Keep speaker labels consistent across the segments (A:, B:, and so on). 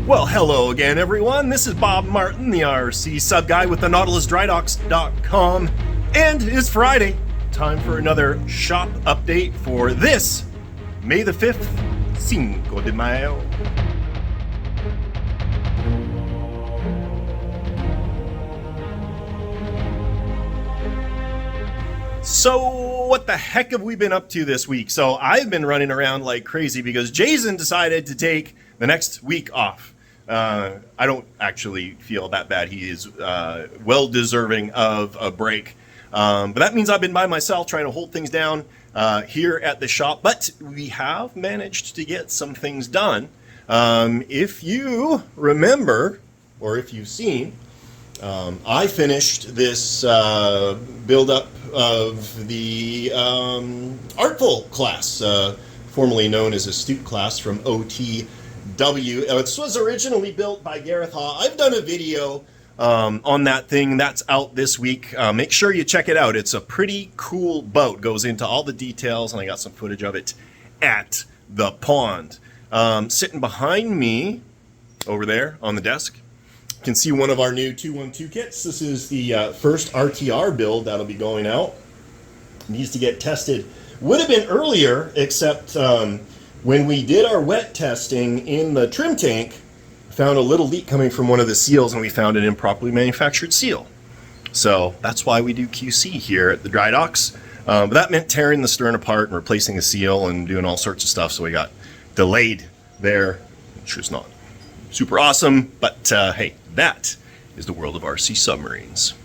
A: Well, hello again, everyone. This is Bob Martin, the RCSubGuy with the Drydocks.com, and it's Friday. Time for another shop update for this May the 5th, Cinco de Mayo. So what the heck have we been up to this week? So I've been running around like crazy because Jason decided to take the next week off. I don't actually feel that bad. He is well deserving of a break. But that means I've been by myself trying to hold things down here at the shop. But we have managed to get some things done. If you remember, or if you've seen, I finished this build-up of the Artful class, formerly known as Astute class from OTW. It was originally built by Gareth Haw. I've done a video on that thing. That's out this week. Make sure you check it out. It's a pretty cool boat. Goes into all the details, and I got some footage of it at the pond. Sitting behind me over there on the desk, you can see one of our new 212 kits. This is the first RTR build that'll be going out. It needs to get tested. Would have been earlier, except when we did our wet testing in the trim tank, found a little leak coming from one of the seals, and we found an improperly manufactured seal. So that's why we do QC here at the Drydocks. But that meant tearing the stern apart and replacing the seal and doing all sorts of stuff. So we got delayed there, which was not super awesome. But hey, that is the world of RC submarines.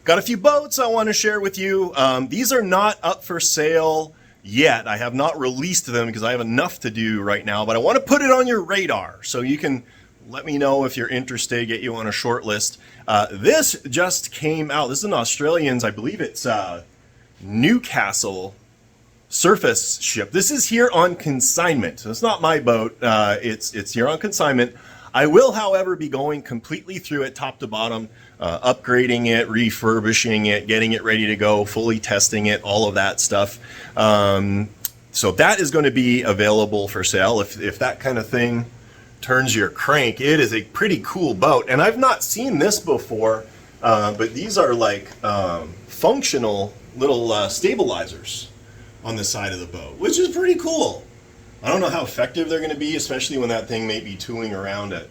A: Got a few boats I want to share with you. These are not up for sale yet. I have not released them because I have enough to do right now, but I want to put it on your radar so you can let me know if you're interested, get you on a short list. This just came out. This is an Australian's, I believe it's Newcastle surface ship. This is here on consignment. So it's not my boat. It's here on consignment. I will, however, be going completely through it top to bottom, upgrading it, refurbishing it, getting it ready to go, fully testing it, all of that stuff. So that is going to be available for sale. If that kind of thing turns your crank, it is a pretty cool boat. And I've not seen this before, but these are like functional little stabilizers on the side of the boat, which is pretty cool. I don't know how effective they're going to be, especially when that thing may be tooling around at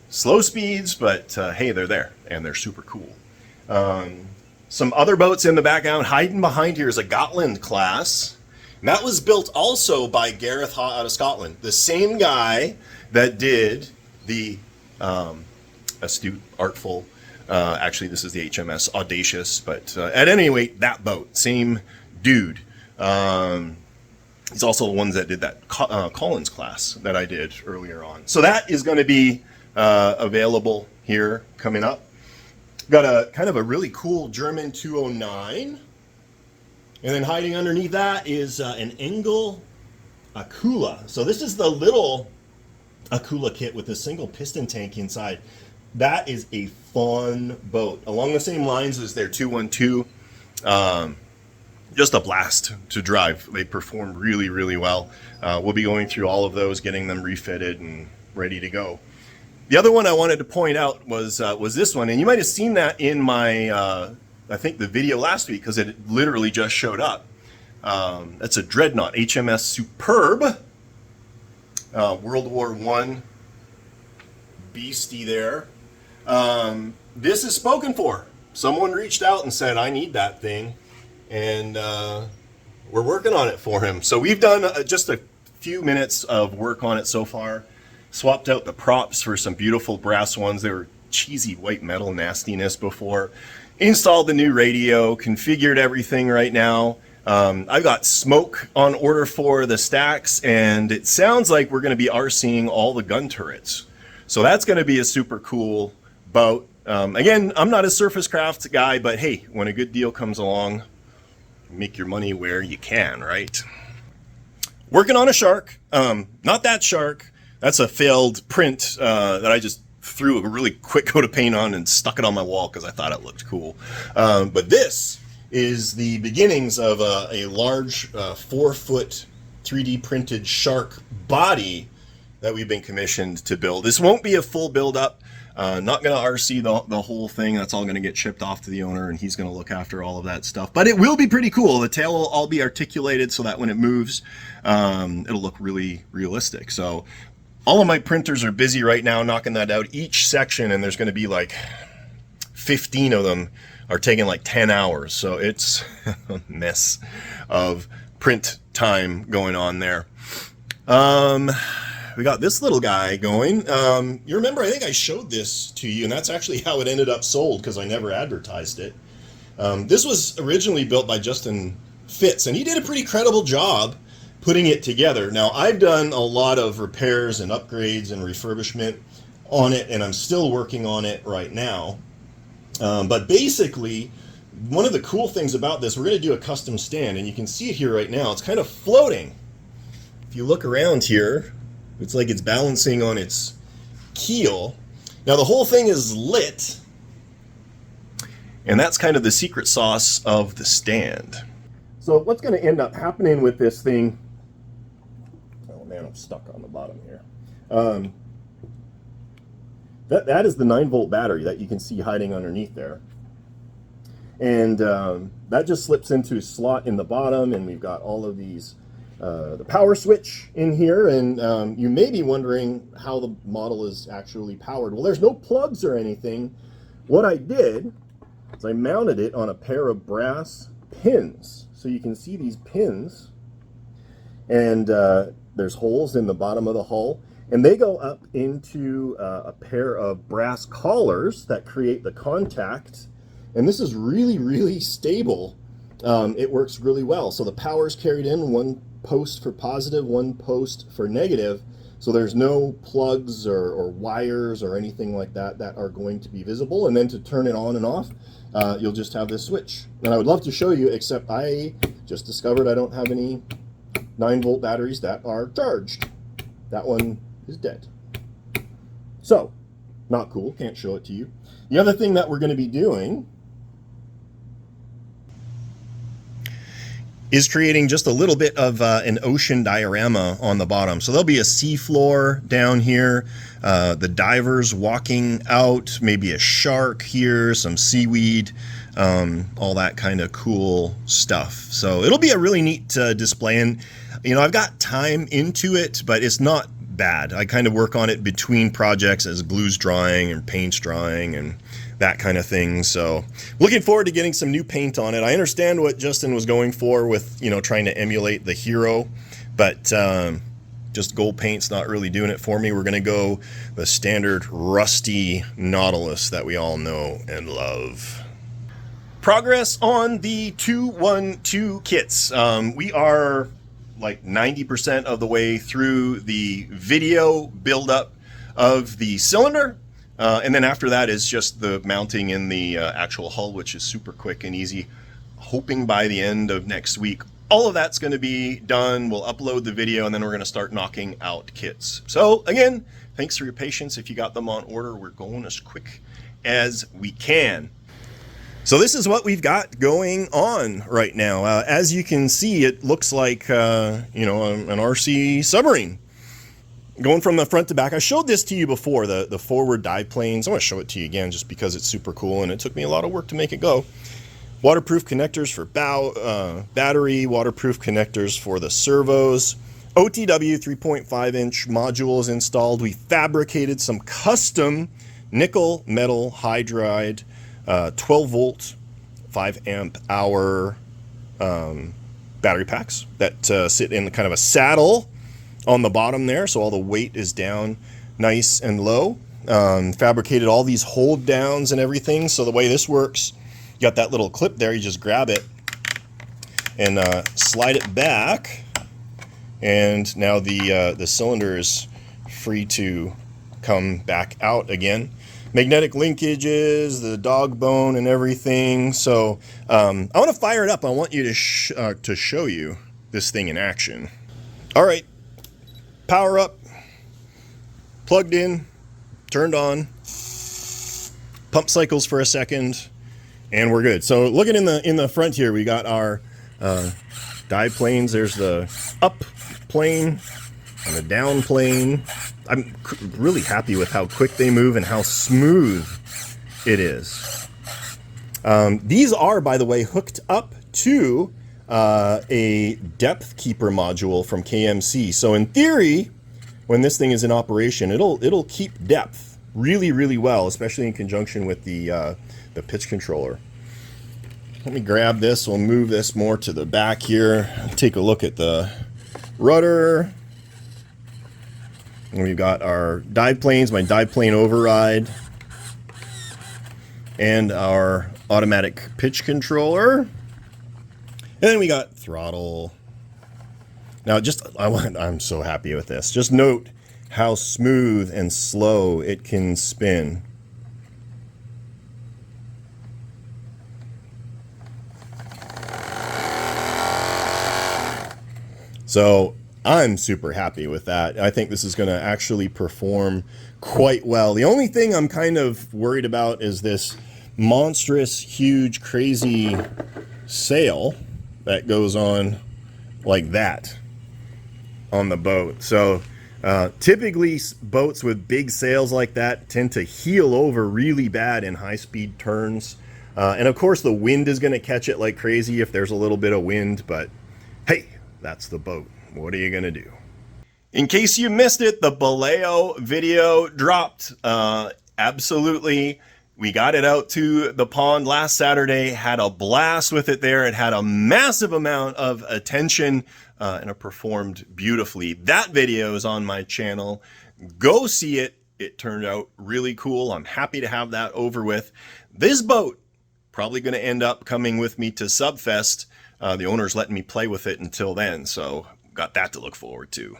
A: slow speeds, but hey, they're there, and they're super cool. Some other boats in the background. Hiding behind here is a Gotland class. And that was built also by Gareth Haw out of Scotland, the same guy that did the Astute, Artful. Actually, this is the HMS Audacious, but at any rate, that boat, same dude. He's also the ones that did that Collins class that I did earlier on. So that is going to be available here coming up. Got a kind of a really cool German 209. And then hiding underneath that is an Engel Akula. So this is the little Akula kit with a single piston tank inside. That is a fun boat. Along the same lines as their 212. Just a blast to drive. They perform really, really well. We'll be going through all of those, getting them refitted and ready to go. The other one I wanted to point out was this one, and you might have seen that in my, I think the video last week, because it literally just showed up. That's a Dreadnought, HMS Superb, World War I beastie there. This is spoken for. Someone reached out and said, I need that thing. And we're working on it for him. So we've done just a few minutes of work on it so far. Swapped out the props for some beautiful brass ones. They were cheesy white metal nastiness before. Installed the new radio, configured everything right now. I've got smoke on order for the stacks, and it sounds like we're going to be RCing all the gun turrets. So that's going to be a super cool boat. Again, I'm not a surface craft guy, but hey, when a good deal comes along, make your money where you can, right? Working on a shark. Not that shark. That's a failed print that I just threw a really quick coat of paint on and stuck it on my wall because I thought it looked cool. But this is the beginnings of a large 4-foot 3D printed shark body that we've been commissioned to build. This won't be a full build up. Not going to RC the whole thing. That's all going to get shipped off to the owner, and he's going to look after all of that stuff. But it will be pretty cool. The tail will all be articulated so that when it moves, it'll look really realistic. So all of my printers are busy right now knocking that out. Each section, and there's going to be like 15 of them, are taking like 10 hours. So it's a mess of print time going on there. We got this little guy going. You remember, I think I showed this to you, and that's actually how it ended up sold because I never advertised it. This was originally built by Justin Fitz, and he did a pretty credible job putting it together. Now, I've done a lot of repairs and upgrades and refurbishment on it, and I'm still working on it right now. But basically, one of the cool things about this, we're going to do a custom stand, and you can see it here right now. It's kind of floating. If you look around here, it's like it's balancing on its keel. Now, the whole thing is lit, and that's kind of the secret sauce of the stand. So what's going to end up happening with this thing... Oh man, I'm stuck on the bottom here. That is the 9-volt battery that you can see hiding underneath there. And that just slips into a slot in the bottom, and we've got all of these, the power switch in here, and you may be wondering how the model is actually powered. Well, there's no plugs or anything. What I did is I mounted it on a pair of brass pins. So you can see these pins, and there's holes in the bottom of the hull. And they go up into a pair of brass collars that create the contact. And this is really, really stable. It works really well. So the power is carried in, one post for positive, one post for negative. So there's no plugs or wires or anything like that that are going to be visible. And then to turn it on and off, you'll just have this switch. And I would love to show you, except I just discovered I don't have any 9-volt batteries that are charged. That one is dead. So, not cool, can't show it to you. The other thing that we're going to be doing is creating just a little bit of an ocean diorama on the bottom. So there'll be a seafloor down here, the divers walking out, maybe a shark here, some seaweed, all that kind of cool stuff. So it'll be a really neat display, and you know, I've got time into it, but it's not bad. I kind of work on it between projects as glue's drying and paint's drying and that kind of thing. So looking forward to getting some new paint on it. I understand what Justin was going for with, you know, trying to emulate the Hero, but just gold paint's not really doing it for me. We're going to go the standard rusty Nautilus that we all know and love. Progress on the 212 kits. We are like 90% of the way through the video buildup of the cylinder. And then after that is just the mounting in the actual hull, which is super quick and easy. Hoping by the end of next week, all of that's going to be done. We'll upload the video, and then we're going to start knocking out kits. So again, thanks for your patience. If you got them on order, we're going as quick as we can. So this is what we've got going on right now. As you can see, it looks like, you know, an RC submarine. Going from the front to back. I showed this to you before, the forward dive planes. I want to show it to you again just because it's super cool, and it took me a lot of work to make it go. Waterproof connectors for bow, battery, waterproof connectors for the servos. OTW 3.5-inch modules installed. We fabricated some custom nickel metal hydride 12-volt, 5-amp-hour battery packs that sit in kind of a saddle on the bottom there, so all the weight is down nice and low. Fabricated all these hold downs and everything. So the way this works, you got that little clip there, you just grab it and slide it back, and now the cylinder is free to come back out again. Magnetic linkages, the dog bone and everything. So I want to fire it up. I want you to show you this thing in action. All right, power up, plugged in, turned on, pump cycles for a second, and we're good. So looking in the front here, we got our dive planes. There's the up plane and the down plane. I'm really happy with how quick they move and how smooth it is. These are, by the way, hooked up to a depth keeper module from KMC. So in theory, when this thing is in operation, it'll keep depth really, really well, especially in conjunction with the pitch controller. Let me grab this. We'll move this more to the back here. Take a look at the rudder. And we've got our dive planes, my dive plane override, and our automatic pitch controller. And then we got throttle. Now, I'm so happy with this. Just note how smooth and slow it can spin. So I'm super happy with that. I think this is going to actually perform quite well. The only thing I'm kind of worried about is this monstrous, huge, crazy sail that goes on like that on the boat. So typically boats with big sails like that tend to heel over really bad in high-speed turns. And of course the wind is going to catch it like crazy if there's a little bit of wind, but hey, that's the boat. What are you going to do? In case you missed it, the Baleo video dropped. Absolutely. We got it out to the pond last Saturday, had a blast with it there. It had a massive amount of attention and it performed beautifully. That video is on my channel. Go see it. It turned out really cool. I'm happy to have that over with. This boat, probably going to end up coming with me to Subfest. The owner's letting me play with it until then, so got that to look forward to.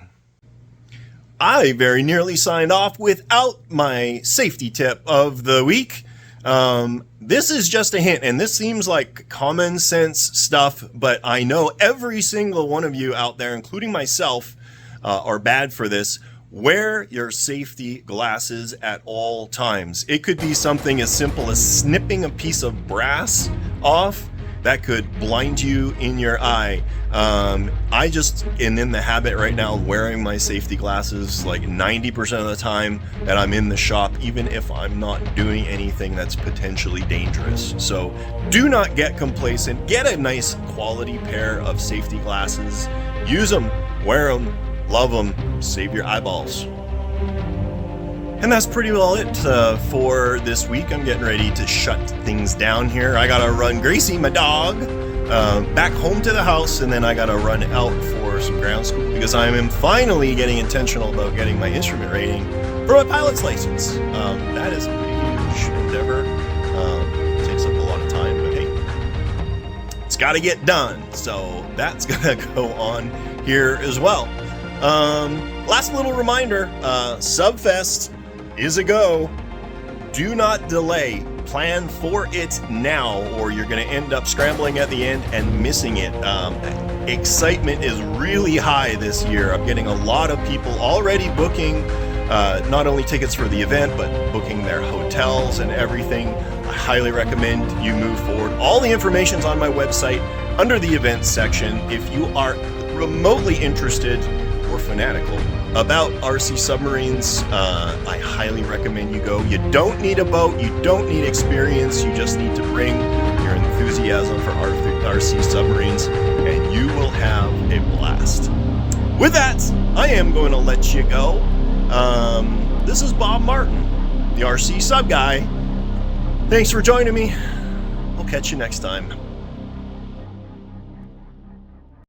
A: I very nearly signed off without my safety tip of the week. This is just a hint, and this seems like common sense stuff, but I know every single one of you out there, including myself, are bad for this. Wear your safety glasses at all times. It could be something as simple as snipping a piece of brass off that could blind you in your eye. I just am in the habit right now of wearing my safety glasses like 90% of the time that I'm in the shop, even if I'm not doing anything that's potentially dangerous. So do not get complacent. Get a nice quality pair of safety glasses. Use them, wear them, love them, save your eyeballs. And that's pretty well it for this week. I'm getting ready to shut things down here. I gotta run Gracie, my dog, back home to the house, and then I gotta run out for some ground school because I am finally getting intentional about getting my instrument rating for my pilot's license. That is a pretty huge endeavor. It takes up a lot of time, but hey, it's gotta get done. So that's gonna go on here as well. Last little reminder, Subfest is a go. Do not delay. Plan for it now, or you're going to end up scrambling at the end and missing it. Excitement is really high this year. I'm getting a lot of people already booking not only tickets for the event, but booking their hotels and everything. I highly recommend you move forward. All the information's on my website under the events section. If you are remotely interested or fanatical about RC submarines, I highly recommend you go. You don't need a boat, you don't need experience, you just need to bring your enthusiasm for RC submarines, and you will have a blast. With that, I am going to let you go. This is Bob Martin, the RC Sub Guy. Thanks for joining me. We'll catch you next time.